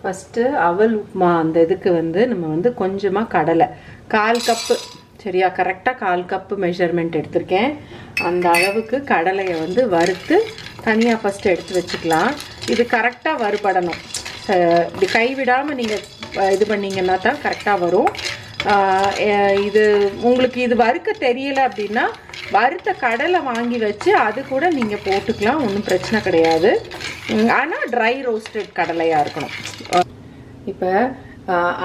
First அவல் உப்புமா அந்த இதுக்கு வந்து நம்ம வந்து கொஞ்சமாக கடலை 1/4 கப்பு சரியா, கரெக்டாக 1/4 கப்பு மெஷர்மெண்ட் எடுத்திருக்கேன். அந்த அளவுக்கு கடலையை வந்து வறுத்து தனியாக ஃபஸ்ட்டு எடுத்து வச்சுக்கலாம். இது கரெக்டாக வறுபடணும். இப்படி கைவிடாமல் நீங்கள் இது பண்ணிங்கன்னா தான் கரெக்டாக வரும். இது உங்களுக்கு இது வறுக்க தெரியலை அப்படின்னா வறுத்த கடலை வாங்கி வச்சு அது கூட நீங்கள் போட்டுக்கலாம், ஒன்றும் பிரச்சனை கிடையாது. ஆனால் ட்ரை ரோஸ்டட் கடலையாக இருக்கணும். இப்போ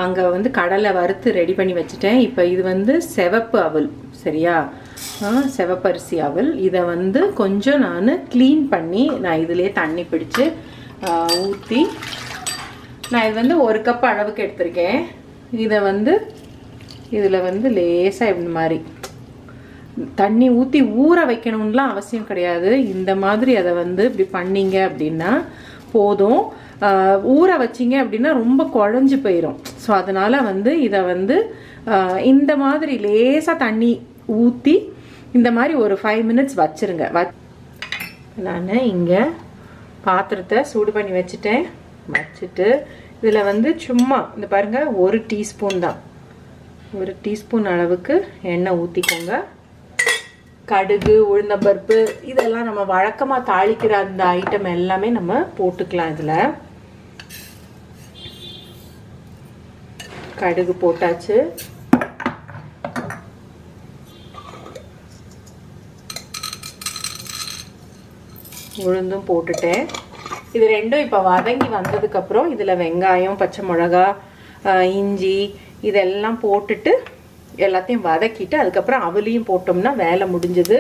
அங்கே வந்து கடலை வறுத்து ரெடி பண்ணி வச்சுட்டேன். இப்போ இது வந்து சிவப்பு அவல் சரியா, சிவப்பரிசி அவல். இதை வந்து கொஞ்சம் நான் க்ளீன் பண்ணி நான் இதிலே தண்ணி பிடிச்சி ஊற்றி நான் இது வந்து 1 கப் அளவுக்கு எடுத்திருக்கேன். இதை வந்து இதில் வந்து லேசாக இந்த மாதிரி தண்ணி ஊற்றி ஊற வைக்கணும்லாம் அவசியம் கிடையாது. இந்த மாதிரி அதை வந்து இப்படி பண்ணிங்க அப்படின்னா போதும். ஊற வச்சிங்க அப்படின்னா ரொம்ப குழஞ்சி போயிடும். ஸோ அதனால் வந்து இதை வந்து இந்த மாதிரி லேசாக தண்ணி ஊற்றி இந்த மாதிரி ஒரு 5 மினிட்ஸ் வச்சுருங்க. நான் இங்கே பாத்திரத்தை சூடு பண்ணி வச்சுட்டேன். வச்சுட்டு இதில் வந்து சும்மா இந்த பாருங்கள் 1 டீஸ்பூன் தான், 1 டீஸ்பூன் அளவுக்கு எண்ணெய் ஊற்றிக்கோங்க. கடுகு, உளுந்தம்பருப்பு இதெல்லாம் நம்ம வழக்கமாக தாளிக்கிற அந்த ஐட்டம் எல்லாமே நம்ம போட்டுக்கலாம். இதில் கடுகு போட்டாச்சு. உளுந்தும் போட்டுட்டேன். இது ரெண்டும் இப்போ வதங்கி வந்ததுக்கப்புறம் இதில் வெங்காயம், பச்சை மிளகா, இஞ்சி இதெல்லாம் போட்டுட்டு எல்லாத்தையும் வதக்கிட்டு அதுக்கப்புறம் அவலையும் போட்டோம்னா வேலை முடிஞ்சது.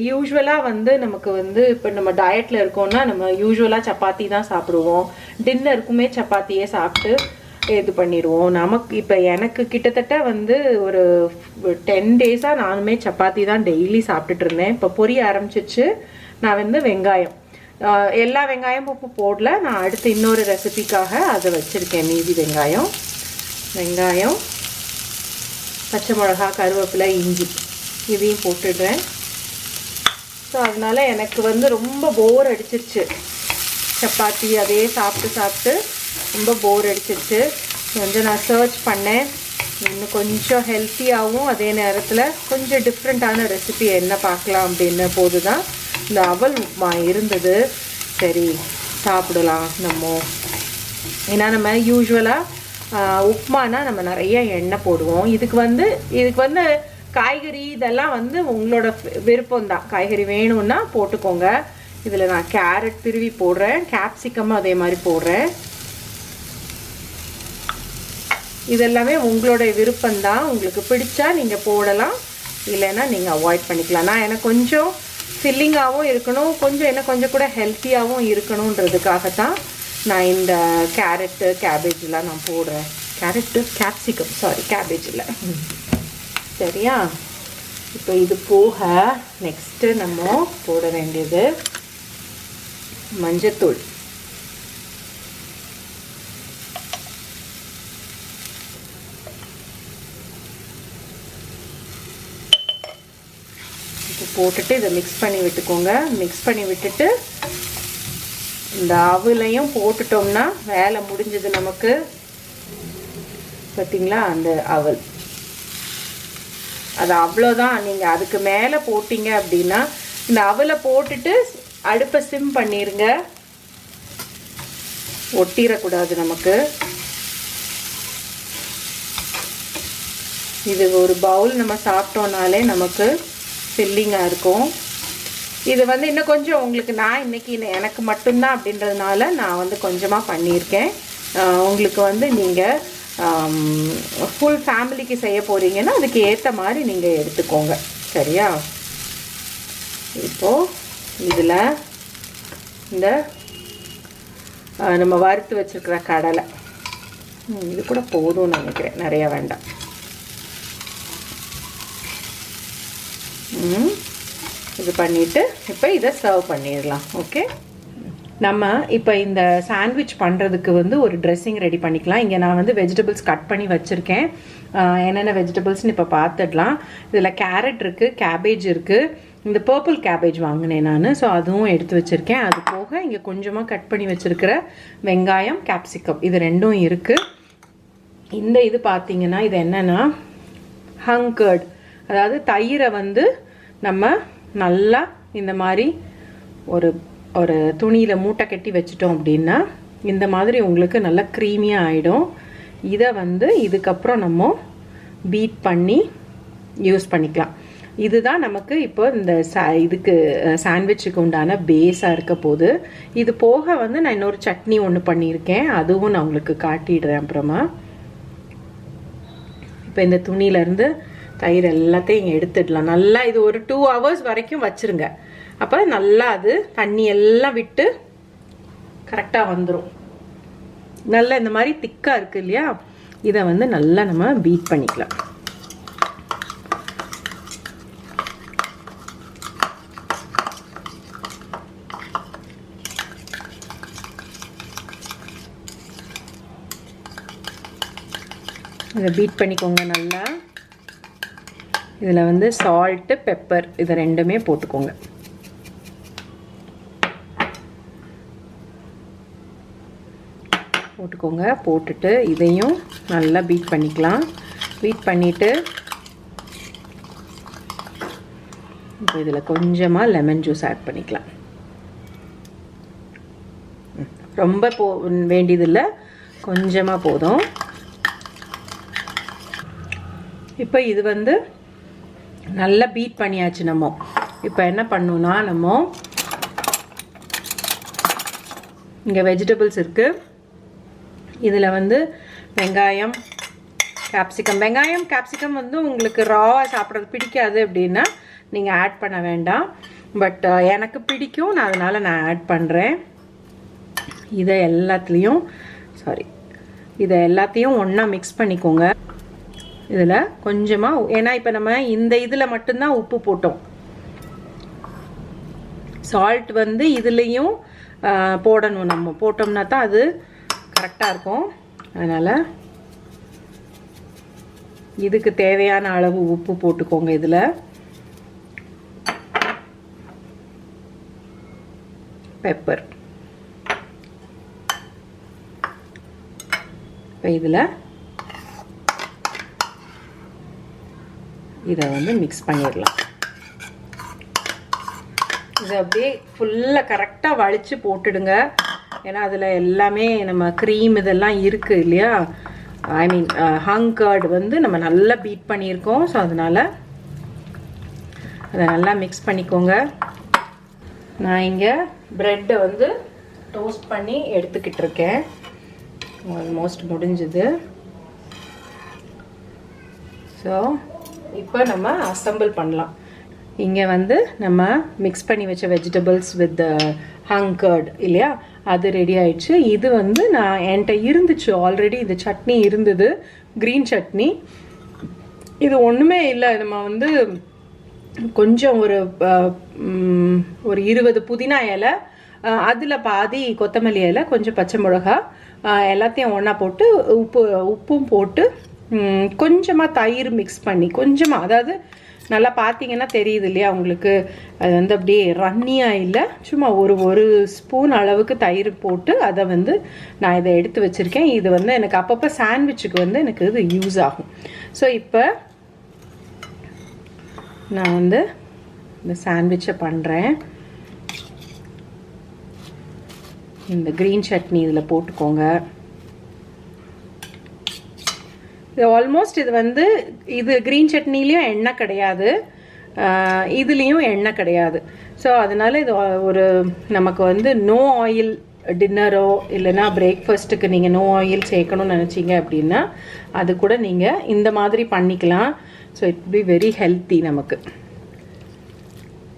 யூஸ்வலாக வந்து நமக்கு வந்து இப்போ நம்ம டயட்டில் இருக்கோம்னா நம்ம யூஸ்வலாக சப்பாத்தி தான் சாப்பிடுவோம். டின்னருக்குமே சப்பாத்தியே சாப்பிட்டு இது பண்ணிடுவோம். நமக்கு இப்போ எனக்கு கிட்டத்தட்ட வந்து ஒரு 10 டேஸாக நானுமே சப்பாத்தி தான் டெய்லி சாப்பிட்டுட்டு இருந்தேன். இப்போ பொரிய ஆரம்பிச்சிச்சு. நான் வந்து வெங்காயம் எல்லா வெங்காயமும் உப்பு போடல. நான் அடுத்து இன்னொரு ரெசிபிக்காக அதை வச்சுருக்கேன். மீதி வெங்காயம், பச்சை மிளகா, கருவேப்பிலை, இஞ்சி இதையும் போட்டுடுறேன். ஸோ அதனால் எனக்கு வந்து ரொம்ப போர் அடிச்சிருச்சு. சப்பாத்தி அதே சாப்பிட்டு ரொம்ப போர் அடிச்சிருச்சு. கொஞ்சம் நான் சர்ச் பண்ணேன். இன்னும் கொஞ்சம் ஹெல்த்தியாகவும் அதே நேரத்தில் கொஞ்சம் டிஃப்ரெண்ட்டான ரெசிபி என்ன பார்க்கலாம் அப்படின்னு போது தான் இந்த அவல் உப்புமா இருந்தது. சரி சாப்பிடலாம் நம்ம. ஏன்னா நம்ம யூஸ்வலாக உப்புமானா நம்ம நிறைய எண்ணெய் போடுவோம். இதுக்கு வந்து காய்கறி இதெல்லாம் வந்து உங்களோட விருப்பம் தான். காய்கறி வேணும்னா போட்டுக்கோங்க. இதில் நான் கேரட் திருவி போடுறேன், கேப்சிகம் அதே மாதிரி போடுறேன். இதெல்லாமே உங்களோட விருப்பம்தான். உங்களுக்கு பிடிச்சா நீங்கள் போடலாம், இல்லைன்னா நீங்கள் அவாய்ட் பண்ணிக்கலாம். நான் எனக்கு கொஞ்சம் ஃபில்லிங்காகவும் இருக்கணும், கொஞ்சம் கூட ஹெல்த்தியாகவும் இருக்கணுன்றதுக்காகத்தான் நான் இந்த கேரட்டு, கேபேஜெலாம் நான் போடுறேன். கேப்சிகம் கேபேஜ் இல்லை சரியா. இப்போ இது போக நெக்ஸ்ட்டு நம்ம போட வேண்டியது மஞ்சத்தூள். இப்போ போட்டுட்டு இதை மிக்ஸ் பண்ணி விட்டுக்கோங்க. மிக்ஸ் பண்ணி விட்டுட்டு இந்த அவலையும் போட்டுட்டோம்னா வேலை முடிஞ்சது நமக்கு. பார்த்தீங்களா, அந்த அவல் அது அவ்வளோதான். நீங்கள் அதுக்கு மேலே போட்டிங்க அப்படின்னா இந்த அவலை போட்டுட்டு அடுப்பை சிம் பண்ணிடுங்க, ஒட்டிடக்கூடாது நமக்கு. இது ஒரு பவுல் நம்ம சாப்பிட்டோம்னாலே நமக்கு ஃபில்லிங்காக இருக்கும். இது வந்து இன்னும் கொஞ்சம் உங்களுக்கு நான் இன்றைக்கி எனக்கு மட்டும்தான் அப்படின்றதுனால நான் வந்து கொஞ்சமாக பண்ணியிருக்கேன். உங்களுக்கு வந்து நீங்கள் ஃபுல் ஃபேமிலிக்கு செய்ய போகிறீங்கன்னா அதுக்கு ஏற்ற மாதிரி நீங்கள் எடுத்துக்கோங்க சரியா. இப்போது இதில் இந்த நம்ம வறுத்து வச்சுருக்கிற கடலை இது கூட போதும்னு நினைக்கிறேன், நிறையா வேண்டாம். இது பண்ணிவிட்டு இப்போ இதை சர்வ் பண்ணிடலாம். ஓகே, நம்ம இப்போ இந்த சாண்ட்விச் பண்ணுறதுக்கு வந்து ஒரு ட்ரெஸ்ஸிங் ரெடி பண்ணிக்கலாம். இங்கே நான் வந்து வெஜிடபிள்ஸ் கட் பண்ணி வச்சுருக்கேன். என்னென்ன வெஜிடபிள்ஸ்னு இப்போ பார்த்துடலாம். இதில் கேரட் இருக்குது, கேபேஜ் இருக்குது, இந்த பர்பிள் கேபேஜ் வாங்கினேன் நான். ஸோ அதுவும் எடுத்து வச்சுருக்கேன். அது போக இங்கே கொஞ்சமாக கட் பண்ணி வச்சுருக்கிற வெங்காயம், கேப்சிகம் இது ரெண்டும் இருக்குது. இந்த இது பார்த்தீங்கன்னா இது என்னென்னா ஹங் கர்ட், அதாவது தயிரை வந்து நம்ம நல்லா இந்த மாதிரி ஒரு ஒரு துணியில் மூட்டை கட்டி வச்சிட்டோம் அப்படின்னா இந்த மாதிரி உங்களுக்கு நல்லா க்ரீமியாக ஆகிடும். இதை வந்து இதுக்கப்புறம் நம்ம பீட் பண்ணி யூஸ் பண்ணிக்கலாம். இதுதான் நமக்கு இப்போ இந்த இதுக்கு சாண்ட்விச்சுக்கு உண்டான பேஸாக இருக்க போது. இது போக வந்து நான் இன்னொரு சட்னி ஒன்று பண்ணியிருக்கேன், அதுவும் நான் உங்களுக்கு காட்டிடுறேன் அப்புறமா. இப்போ இந்த துணியிலேருந்து தயிர் எல்லாத்தையும் இங்கே எடுத்துடலாம். நல்லா இது ஒரு 2 hours வரைக்கும் வச்சுருங்க. அப்போ நல்லா அது தண்ணி எல்லாம் விட்டு கரெக்டாக வந்துடும். நல்லா இந்த மாதிரி திக்காக இருக்குது இல்லையா, இதை வந்து நல்லா நம்ம பீட் பண்ணிக்கலாம். இதை பீட் பண்ணிக்கோங்க நல்லா. இதில் வந்து சால்ட்டு, பெப்பர் இது ரெண்டுமே போட்டுக்கோங்க. போட்டுட்டு இதையும் நல்லா பீட் பண்ணிக்கலாம். பீட் பண்ணிவிட்டு இப்போ இதில் கொஞ்சமாக லெமன் ஜூஸ் ஆட் பண்ணிக்கலாம். ரொம்ப வேண்டியதில்லை, கொஞ்சமாக போதும். இப்போ இது வந்து நல்லா பீட் பண்ணியாச்சு. நம்ம இப்போ என்ன பண்ணணும்னா நம்ம இங்கே வெஜிடபிள்ஸ் இருக்குது. இதில் வந்து வெங்காயம், கேப்சிகம் வந்து உங்களுக்கு ராவாக சாப்பிட்றது பிடிக்காது அப்படின்னா நீங்கள் ஆட் பண்ண வேண்டாம். பட் எனக்கு பிடிக்கும், நான் அதனால் நான் ஆட் பண்ணுறேன். இதை எல்லாத்தையும் ஒன்றா மிக்ஸ் பண்ணிக்கோங்க. இதில் கொஞ்சமாக, ஏன்னா இப்போ நம்ம இந்த இதில் மட்டும்தான் உப்பு போட்டோம். சால்ட் வந்து இதுலேயும் போடணும். நம்ம போட்டோம்னா தான் அது கரெக்டாக இருக்கும். அதனால் இதுக்கு தேவையான அளவு உப்பு போட்டுக்கோங்க. இதில் பெப்பர், இப்போ இதில் இதை வந்து மிக்ஸ் பண்ணிடலாம். இதை அப்படியே ஃபுல்லாக கரெக்டாக வலிச்சு போட்டுடுங்க. ஏன்னா அதில் எல்லாமே நம்ம க்ரீம் இதெல்லாம் இருக்குது இல்லையா, ஐ மீன் ஹங் கர்ட் வந்து நம்ம நல்லா பீட் பண்ணியிருக்கோம். ஸோ அதனால் அதை நல்லா மிக்ஸ் பண்ணிக்கோங்க. நான் இங்கே ப்ரெட்டை வந்து டோஸ்ட் பண்ணி எடுத்துக்கிட்டு இருக்கேன். ஆல்மோஸ்ட் முடிஞ்சுது. ஸோ இப்போ நம்ம அசம்பிள் பண்ணலாம். இங்கே வந்து நம்ம மிக்ஸ் பண்ணி வச்ச வெஜிடபிள்ஸ் வித் ஹங் கர்ட் இல்லையா, அது ரெடி ஆயிடுச்சு. இது வந்து நான் என்கிட்ட இருந்துச்சு ஆல்ரெடி, இந்த சட்னி இருந்தது, க்ரீன் சட்னி. இது ஒன்றுமே இல்லை, நம்ம வந்து கொஞ்சம் ஒரு 20 புதினா இலை, அதில் பாதி கொத்தமல்லி இலை, கொஞ்சம் பச்சை மிளகா, எல்லாத்தையும் ஒன்றா போட்டு உப்பும் போட்டு கொஞ்சமாக தயிர் மிக்ஸ் பண்ணி, கொஞ்சமாக, அதாவது நல்லா பார்த்தீங்கன்னா தெரியுது இல்லையா உங்களுக்கு, அது வந்து அப்படியே ரன்னியாக இல்லை, சும்மா ஒரு ஸ்பூன் அளவுக்கு தயிர் போட்டு அதை வந்து நான் இதை எடுத்து வச்சுருக்கேன். இது வந்து எனக்கு அப்பப்போ சாண்ட்விச்சுக்கு வந்து எனக்கு இது யூஸ் ஆகும். ஸோ இப்போ நான் வந்து இந்த சாண்ட்விச்சை பண்ணுறேன். இந்த க்ரீன் சட்னி இதில் போட்டுக்கோங்க. இது ஆல்மோஸ்ட் இது வந்து இது க்ரீன் சட்னிலையும் எண்ணெய் கிடையாது, இதுலேயும் எண்ணெய் கிடையாது. ஸோ அதனால இது ஒரு நமக்கு வந்து நோ ஆயில் டின்னரோ இல்லைன்னா பிரேக்ஃபாஸ்ட்டுக்கு நீங்கள் நோ ஆயில் சேர்க்கணும்னு நினச்சிங்க அப்படின்னா அது கூட நீங்கள் இந்த மாதிரி பண்ணிக்கலாம். So it be very healthy நமக்கு.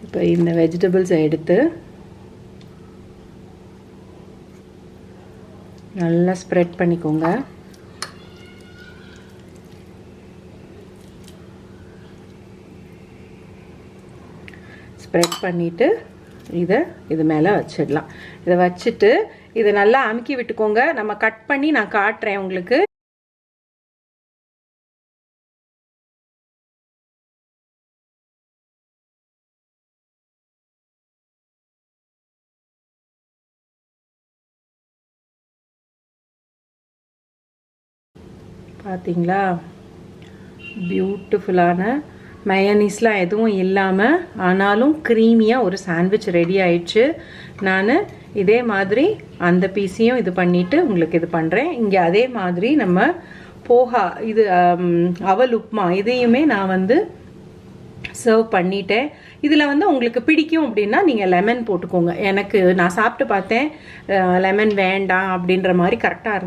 இப்போ இந்த வெஜிடபிள்ஸை எடுத்து நல்லா ஸ்ப்ரெட் பண்ணிக்கோங்க. ஸ்ப்ரெட் பண்ணிவிட்டு இது மேலே வச்சிடலாம். இதை வச்சுட்டு இதை நல்லா அமுக்கி விட்டுக்கோங்க. நம்ம கட் பண்ணி நான் காட்டுறேன் உங்களுக்கு. பார்த்தீங்களா, பியூட்டிஃபுல்லான மயோனீஸ்லாம் எதுவும் இல்லாமல் ஆனாலும் க்ரீமியாக ஒரு சாண்ட்விச் ரெடி ஆயிடுச்சு. நான் இதே மாதிரி அந்த பீஸையும் இது பண்ணிவிட்டு உங்களுக்கு இது பண்ணுறேன். இங்கே அதே மாதிரி நம்ம போஹா இது அவல் உப்புமா இதையுமே நான் வந்து சர்வ் பண்ணிட்டேன். இதில் வந்து உங்களுக்கு பிடிக்கும் அப்படின்னா நீங்கள் லெமன் போட்டுக்கோங்க. நான் சாப்பிட்டு பார்த்தேன், லெமன் வேண்டாம் அப்படின்ற மாதிரி கரெக்டாக இருந்துச்சு.